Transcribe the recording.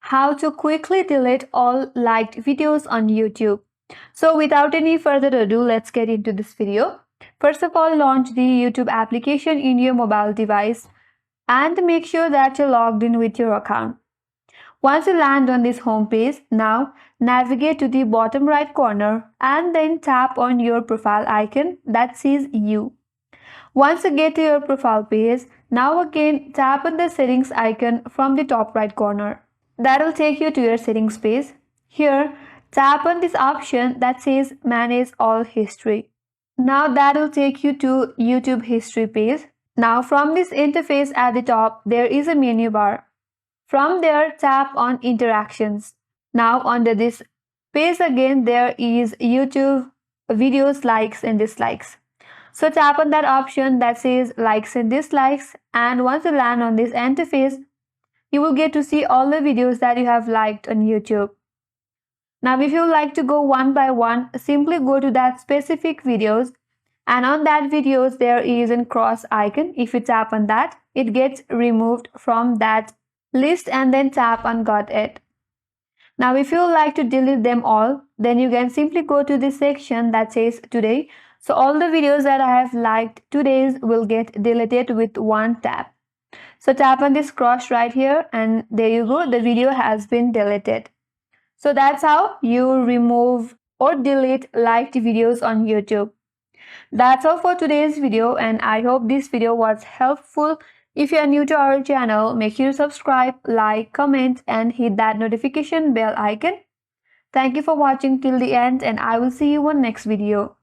how to quickly delete all liked videos on YouTube. So without any further ado, let's get into this video. First of all, launch the YouTube application in your mobile device and make sure that you're logged in with your account. Once you land on this home page, now navigate to the bottom right corner and then tap on your profile icon that says You. Once you get to your profile page, now again tap on the settings icon from the top right corner. That will take you to your settings page. Here, tap on this option that says Manage All History. Now that will take you to YouTube History page. Now from this interface at the top, there is a menu bar. From there, tap on Interactions. Now under this page again, there is YouTube videos, likes and dislikes. So tap on that option that says likes and dislikes, and once you land on this interface, you will get to see all the videos that you have liked on YouTube. Now if you would like to go one by one, simply go to that specific videos, and on that videos there is a cross icon. If you tap on that, it gets removed from that list and then tap on Got It. Now if you would like to delete them all, then you can simply go to this section that says Today. So all the videos that I have liked today will get deleted with one tap. So tap on this cross right here and there you go, the video has been deleted. So that's how you remove or delete liked videos on YouTube. That's all for today's video, and I hope this video was helpful. If you are new to our channel, make sure to subscribe, like, comment and hit that notification bell icon. Thank you for watching till the end, and I will see you on next video.